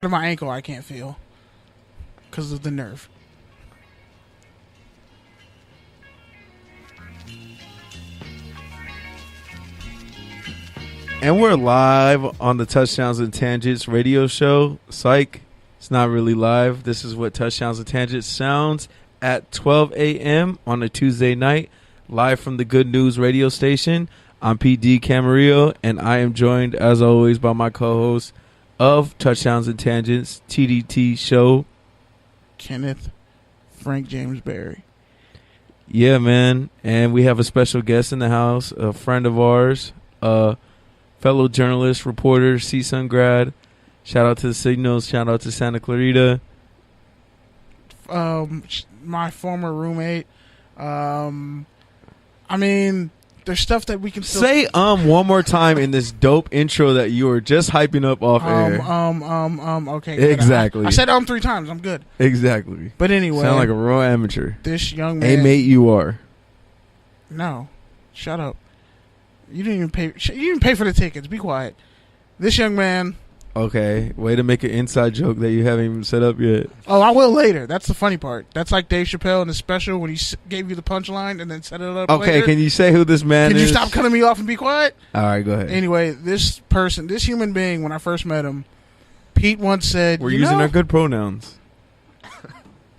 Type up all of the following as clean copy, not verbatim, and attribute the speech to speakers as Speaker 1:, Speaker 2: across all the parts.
Speaker 1: my ankle I can't feel because of the nerve.
Speaker 2: And we're live on the Touchdowns and Tangents radio show. Psych, it's not really live. This is what Touchdowns and Tangents sounds at 12 a.m. on a Tuesday night, live from the Good News radio station. I'm PD Camarillo, and I am joined, as always, by my co-host of Touchdowns and Tangents, TDT Show,
Speaker 1: Kenneth Frank James Berry.
Speaker 2: Yeah, man. And we have a special guest in the house, a friend of ours, fellow journalist, reporter, CSUN grad. Shout out to the Signals. Shout out to Santa Clarita.
Speaker 1: My former roommate. I mean, there's stuff that we can still
Speaker 2: say one more time in this dope intro that you were just hyping up off air.
Speaker 1: Okay. Good.
Speaker 2: Exactly.
Speaker 1: I said 3 times. I'm good.
Speaker 2: Exactly.
Speaker 1: But anyway,
Speaker 2: sound like a real amateur.
Speaker 1: This young man.
Speaker 2: Hey, mate, you are.
Speaker 1: No, shut up. You didn't even pay. You didn't pay for the tickets. Be quiet. This young man.
Speaker 2: Okay, way to make an inside joke that you haven't even set up yet.
Speaker 1: Oh, I will later. That's the funny part. That's like Dave Chappelle in the special when he gave you the punchline and then set it up.
Speaker 2: Okay,
Speaker 1: later.
Speaker 2: can you say who this man is?
Speaker 1: Can you stop cutting me off and be quiet?
Speaker 2: All right, go ahead.
Speaker 1: Anyway, this human being, when I first met him, Pete once said,
Speaker 2: we're using our good pronouns.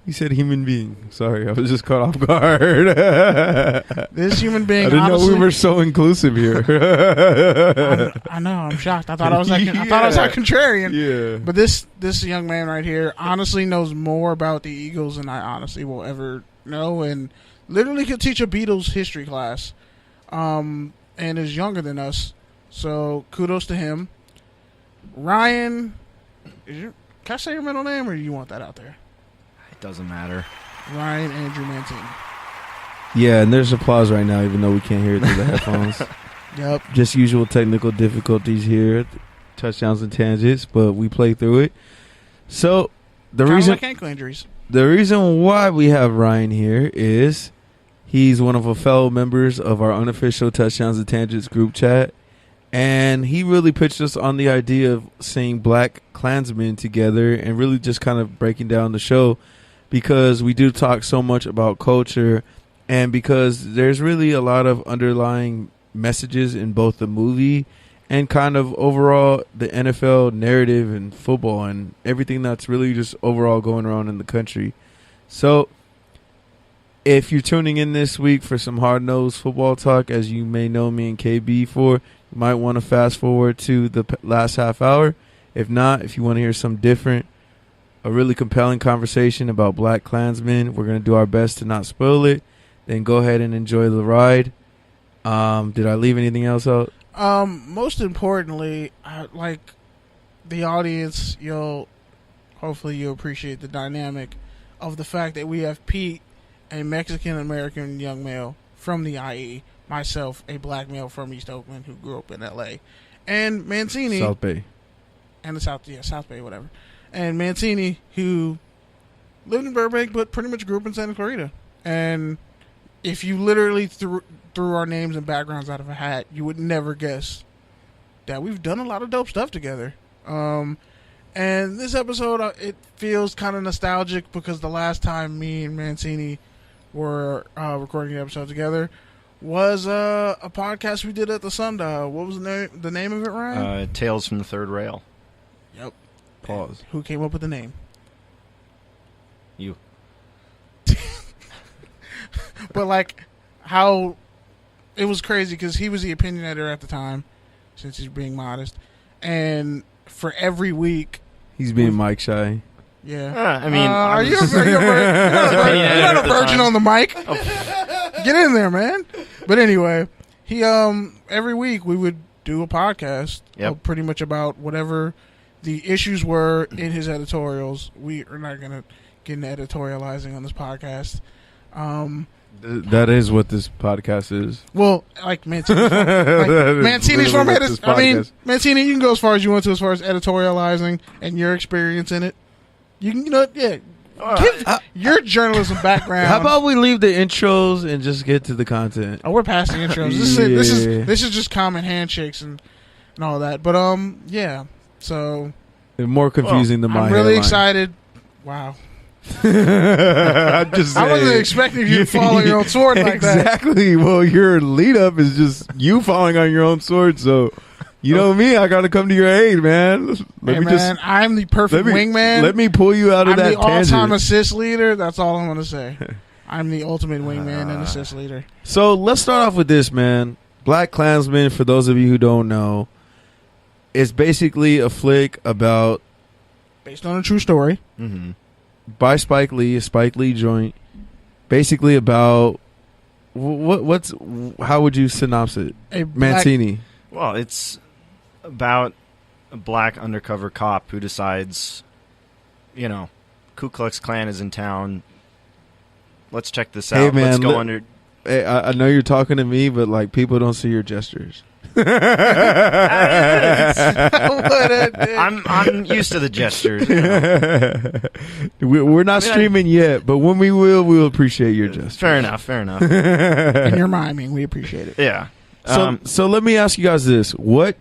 Speaker 2: He said human being. Sorry, I was just caught off guard.
Speaker 1: This human being.
Speaker 2: I didn't know we were so inclusive here.
Speaker 1: I know. I'm shocked. I thought I was like. I thought I was like contrarian.
Speaker 2: Yeah.
Speaker 1: But this young man right here honestly knows more about the Eagles than I honestly will ever know, and literally could teach a Beatles history class, and is younger than us. So kudos to him. Ryan, can I say your middle name, or do you want that out there?
Speaker 3: Doesn't matter.
Speaker 1: Ryan Andrew Mancini.
Speaker 2: Yeah, and there's applause right now, even though we can't hear it through the headphones.
Speaker 1: Yep.
Speaker 2: Just usual technical difficulties here, Touchdowns and Tangents, but we play through it. So the reason,
Speaker 1: like ankle injuries.
Speaker 2: The reason why we have Ryan here is he's one of the fellow members of our unofficial Touchdowns and Tangents group chat, and he really pitched us on the idea of seeing BlacKKKlansman together and really just kind of breaking down the show. Because we do talk so much about culture, and because there's really a lot of underlying messages in both the movie and kind of overall the NFL narrative and football and everything that's really just overall going around in the country. So if you're tuning in this week for some hard-nosed football talk, as you may know me and KB for, you might want to fast forward to the last half hour. If not, if you want to hear some different, a really compelling conversation about BlacKKKlansman, we're going to do our best to not spoil it. Then go ahead and enjoy the ride. Did I leave anything else out?
Speaker 1: Most importantly, like the audience, hopefully you'll appreciate the dynamic of the fact that we have Pete, a Mexican-American young male from the IE, myself, a black male from East Oakland who grew up in LA, and Mancini.
Speaker 2: South Bay.
Speaker 1: And the South Bay, whatever. And Mancini, who lived in Burbank but pretty much grew up in Santa Clarita. And if you literally threw our names and backgrounds out of a hat, you would never guess that we've done a lot of dope stuff together. And this episode, it feels kind of nostalgic because the last time me and Mancini were recording the episode together was a podcast we did at the Sundial. What was the name of it, Ryan?
Speaker 3: Tales from the Third Rail.
Speaker 1: Yep.
Speaker 2: Pause.
Speaker 1: Who came up with the name?
Speaker 3: You.
Speaker 1: But like how it was crazy because he was the opinion editor at the time, since he's being modest, and for every week
Speaker 2: he's being mic shy.
Speaker 1: Yeah.
Speaker 3: I mean,
Speaker 1: you're not a virgin on the mic. Oh. Get in there, man. But anyway, he every week we would do a podcast, pretty much about whatever the issues were in his editorials. We are not going to get into editorializing on this podcast.
Speaker 2: That is what this podcast is.
Speaker 1: Well, like Mancini's from Mancini, you can go as far as you want to as far as editorializing and your experience in it. You can, give your journalism background.
Speaker 2: How about we leave the intros and just get to the content?
Speaker 1: Oh, we're past the intros. This is just common handshakes and all that. But yeah. So
Speaker 2: More confusing than my
Speaker 1: I'm really
Speaker 2: hairline.
Speaker 1: excited. Wow.
Speaker 2: I'm just
Speaker 1: I wasn't
Speaker 2: saying.
Speaker 1: expecting you to fall on your own sword like that.
Speaker 2: Exactly. Well, your lead up is just you falling on your own sword. So, you know me, I got to come to your aid, man.
Speaker 1: I'm the perfect wingman.
Speaker 2: Let me pull you out of that
Speaker 1: I'm the
Speaker 2: tangent.
Speaker 1: all-time assist leader. That's all I'm going to say. I'm the ultimate wingman and assist leader.
Speaker 2: So let's start off with this, man. BlacKKlansman, for those of you who don't know, is basically a flick about
Speaker 1: based on a true story.
Speaker 3: Mm-hmm.
Speaker 2: By Spike Lee, a Spike Lee joint, basically about how would you synopse it? Mancini.
Speaker 3: Well, it's about a black undercover cop who decides, Ku Klux Klan is in town. Let's check this out.
Speaker 2: Hey, man,
Speaker 3: Let's go under.
Speaker 2: Hey, I know you're talking to me, but like people don't see your gestures.
Speaker 3: I'm used to the gestures.
Speaker 2: We're not streaming yet, but when we will, we'll appreciate your gestures.
Speaker 3: Fair enough.
Speaker 1: And your miming, we appreciate it.
Speaker 3: Yeah.
Speaker 2: So let me ask you guys this: what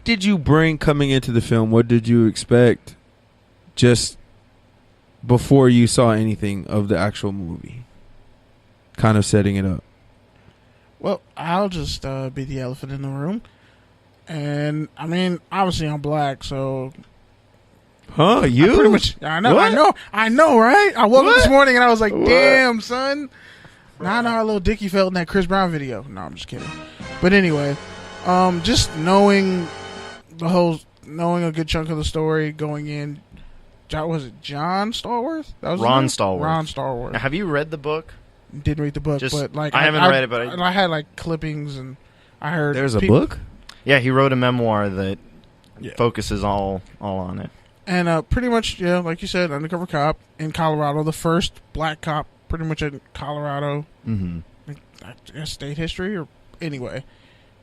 Speaker 2: did you bring coming into the film? What did you expect just before you saw anything of the actual movie? Kind of setting it up.
Speaker 1: Well, I'll just be the elephant in the room. And, I mean, obviously I'm black, so...
Speaker 2: Huh? You?
Speaker 1: I pretty much... I know,
Speaker 2: What?
Speaker 1: I know, right? I woke up this morning and I was like,
Speaker 2: What?
Speaker 1: damn, son. Now I know how little Dickie felt in that Chris Brown video. No, I'm just kidding. But anyway, just knowing knowing a good chunk of the story going in... Was it John Stallworth? That was
Speaker 3: Ron Stallworth.
Speaker 1: Ron Stallworth.
Speaker 3: Now, have you read the book?
Speaker 1: Didn't read the book, but like
Speaker 3: I haven't read it, but
Speaker 1: I had like clippings and I heard
Speaker 2: There's a book?
Speaker 3: Yeah, he wrote a memoir that focuses all on it.
Speaker 1: And pretty much, yeah, like you said, undercover cop in Colorado, the first black cop pretty much in Colorado.
Speaker 3: Mm-hmm.
Speaker 1: I guess state history or anyway.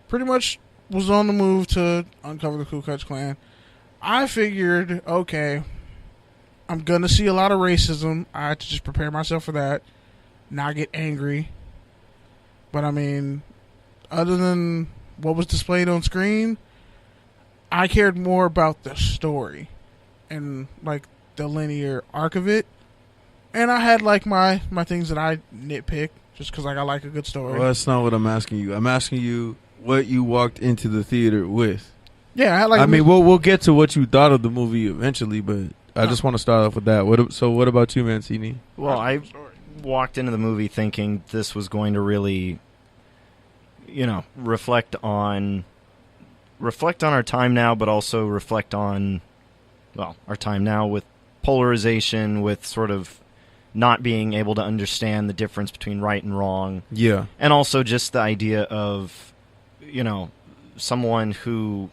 Speaker 1: Pretty much was on the move to uncover the Ku Klux Klan. I figured, okay, I'm going to see a lot of racism. I had to just prepare myself for that. Not get angry. But I mean, other than what was displayed on screen, I cared more about the story and like the linear arc of it. And I had like my things that I nitpick just because like I like a good story.
Speaker 2: Well, that's not what I'm asking you. I'm asking you what you walked into the theater with.
Speaker 1: Yeah, I had like.
Speaker 2: I mean, we'll get to what you thought of the movie eventually, but I just want to start off with that. What about you, Mancini?
Speaker 3: Well, I walked into the movie thinking this was going to really, reflect on our time now, but also reflect on, our time now with polarization, with sort of not being able to understand the difference between right and wrong.
Speaker 2: Yeah.
Speaker 3: And also just the idea of, someone who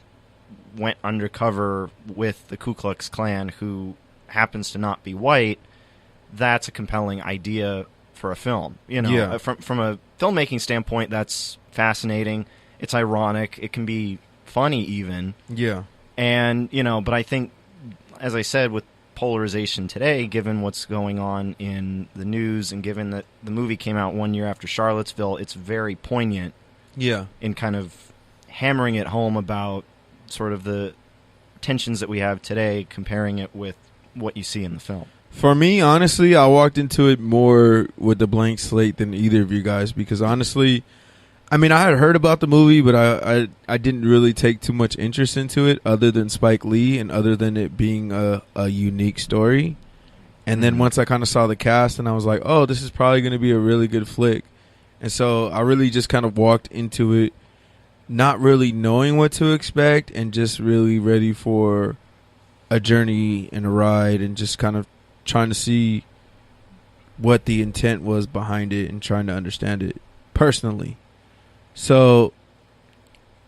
Speaker 3: went undercover with the Ku Klux Klan who happens to not be white. That's a compelling idea for a film. From a filmmaking standpoint, that's fascinating. It's ironic. It can be funny even.
Speaker 2: Yeah.
Speaker 3: And, but I think, as I said, with polarization today, given what's going on in the news and given that the movie came out 1 year after Charlottesville, it's very poignant.
Speaker 2: Yeah.
Speaker 3: In kind of hammering it home about sort of the tensions that we have today, comparing it with what you see in the film.
Speaker 2: For me, honestly, I walked into it more with a blank slate than either of you guys because honestly, I mean, I had heard about the movie, but I didn't really take too much interest into it other than Spike Lee and other than it being a unique story. And then once I kind of saw the cast and I was like, oh, this is probably going to be a really good flick. And so I really just kind of walked into it not really knowing what to expect and just really ready for a journey and a ride and just kind of trying to see what the intent was behind it and trying to understand it personally. So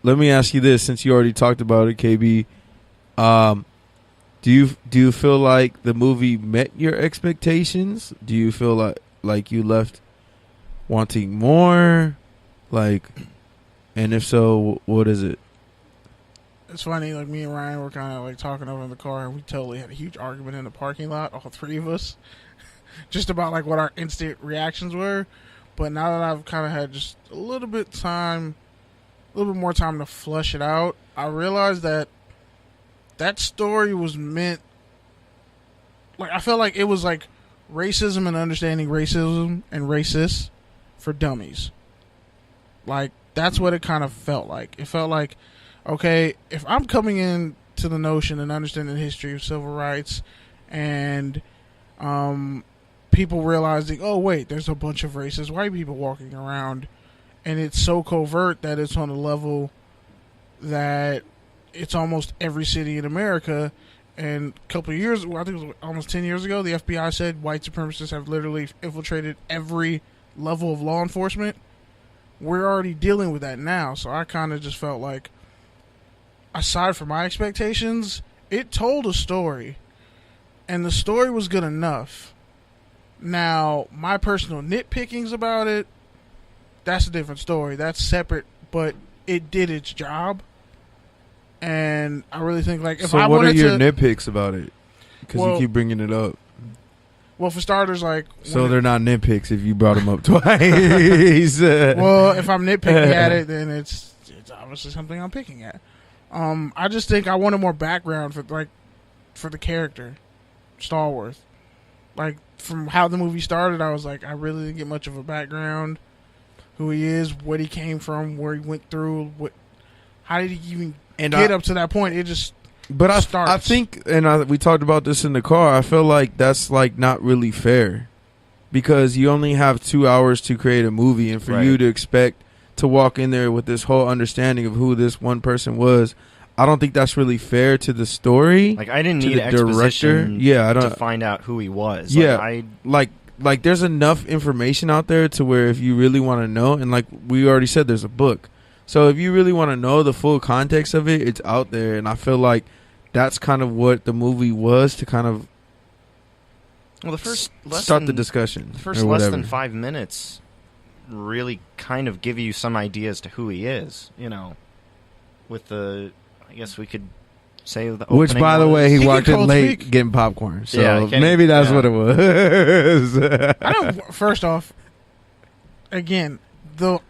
Speaker 2: let me ask you this, since you already talked about it, KB. Do you feel like the movie met your expectations? Do you feel like you left wanting more? And if so, what is it?
Speaker 1: It's funny, like me and Ryan were kind of like talking over in the car, and we totally had a huge argument in the parking lot, all three of us, just about like what our instant reactions were. But now that I've kind of had just a little bit more time to flush it out, I realized that that story was meant. Like, I felt like it was like racism and understanding racism and racists for dummies. Like, that's what it kind of felt like. It felt like, okay, if I'm coming in to the notion and understanding the history of civil rights and people realizing, oh, wait, there's a bunch of racist white people walking around, and it's so covert that it's on a level that it's almost every city in America. And a couple of years, I think it was almost 10 years ago, the FBI said white supremacists have literally infiltrated every level of law enforcement. We're already dealing with that now. So I kind of just felt like, aside from my expectations, it told a story. And the story was good enough. Now, my personal nitpickings about it, that's a different story. That's separate, but it did its job. And I really think, like, if
Speaker 2: so
Speaker 1: I
Speaker 2: what are
Speaker 1: wanted
Speaker 2: your
Speaker 1: to,
Speaker 2: nitpicks about it? Because you keep bringing it up.
Speaker 1: well, for starters, like,
Speaker 2: So they're not nitpicks if you brought them up twice.
Speaker 1: well, if I'm nitpicking at it, then it's obviously something I'm picking at. I just think I wanted more background for the character, Stallworth. Like, from how the movie started, I was like, I really didn't get much of a background, who he is, what he came from, where he went through, how did he even get up to that point. It just starts.
Speaker 2: I think, and we talked about this in the car, I feel like that's like not really fair, because you only have 2 hours to create a movie, and for you to expect to walk in there with this whole understanding of who this one person was, I don't think that's really fair to the story.
Speaker 3: Like, I didn't need exposition to find out who he was.
Speaker 2: Like, there's enough information out there to where if you really want to know, and like we already said, there's a book. So if you really want to know the full context of it, it's out there. And I feel like that's kind of what the movie was, to kind of
Speaker 3: the first
Speaker 2: start the discussion.
Speaker 3: The first less than 5 minutes really kind of give you some idea as to who he is, you know, with the, I guess we could say the opening.
Speaker 2: Which, by the way, he walked in late
Speaker 1: speak.
Speaker 2: getting popcorn. So
Speaker 3: Yeah,
Speaker 2: maybe that's what it was.
Speaker 1: I don't. First off, again,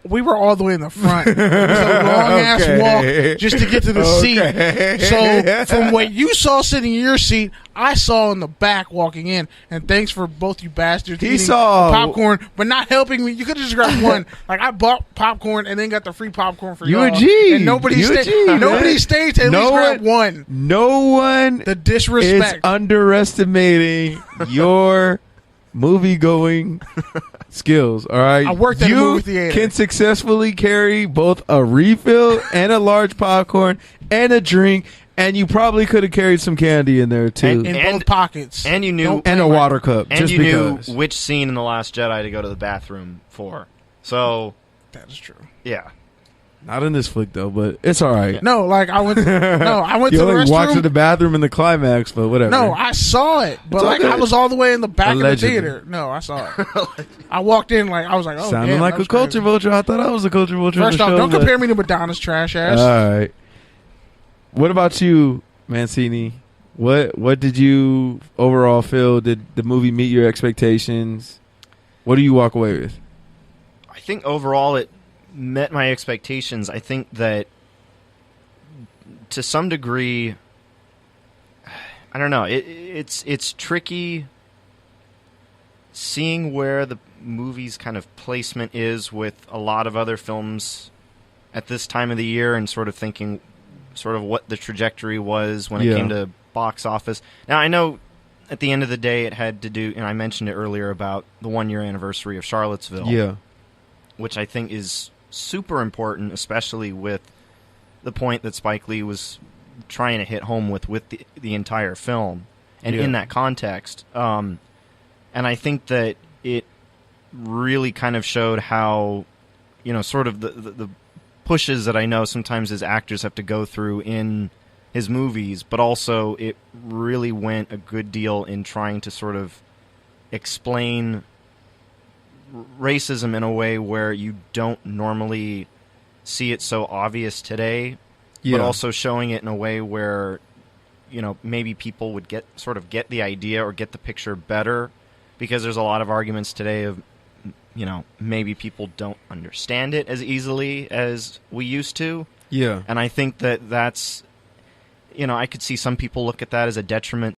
Speaker 1: we were all the way in the front. It was a long ass walk just to get to the seat. So from what you saw sitting in your seat, I saw in the back walking in. And thanks for both you bastards eating popcorn, but not helping me. You could have just grabbed one. Like, I bought popcorn and then got the free popcorn for y'all. And nobody stayed to at least grab one.
Speaker 2: No one.
Speaker 1: The disrespect.
Speaker 2: Is underestimating your movie-going skills, all right?
Speaker 1: I worked at a movie theater.
Speaker 2: You can successfully carry both a refill and a large popcorn and a drink, and you probably could have carried some candy in there, too.
Speaker 1: In both pockets.
Speaker 3: And you knew...
Speaker 2: And a water cup,
Speaker 3: and
Speaker 2: just
Speaker 3: you
Speaker 2: because.
Speaker 3: knew which scene in The Last Jedi to go to the bathroom for. So...
Speaker 1: That is true.
Speaker 3: Yeah.
Speaker 2: Not in this flick, though, but it's all right.
Speaker 1: No, like, I went to the restroom.
Speaker 2: You walked to the bathroom in the climax, but whatever.
Speaker 1: No, I saw it, but like, I was all the way in the back of the theater. No, I saw it. I walked in, like, I was like, oh,
Speaker 2: sounding like a culture vulture. I thought I was a culture vulture.
Speaker 1: First off, don't compare me to Madonna's trash ass.
Speaker 2: All right. What about you, Mancini? What did you overall feel? Did the movie meet your expectations? What do you walk away with?
Speaker 3: I think overall it met my expectations. I think that to some degree, I don't know, it's tricky seeing where the movie's kind of placement is with a lot of other films at this time of the year, and sort of thinking sort of what the trajectory was when it came to box office. Now, I know at the end of the day it had to do, and I mentioned it earlier about the 1-year anniversary of Charlottesville, which I think is super important, especially with the point that Spike Lee was trying to hit home with the entire film, and in that context. And I think that it really kind of showed how, you know, sort of the pushes that I know sometimes as actors have to go through in his movies, but also it really went a good deal in trying to sort of explain racism in a way where you don't normally see it so obvious today, but also showing it in a way where, you know, maybe people would get the idea or get the picture better, because there's a lot of arguments today of, you know, maybe people don't understand it as easily as we used to.
Speaker 2: Yeah.
Speaker 3: And I think that that's I could see some people look at that as a detriment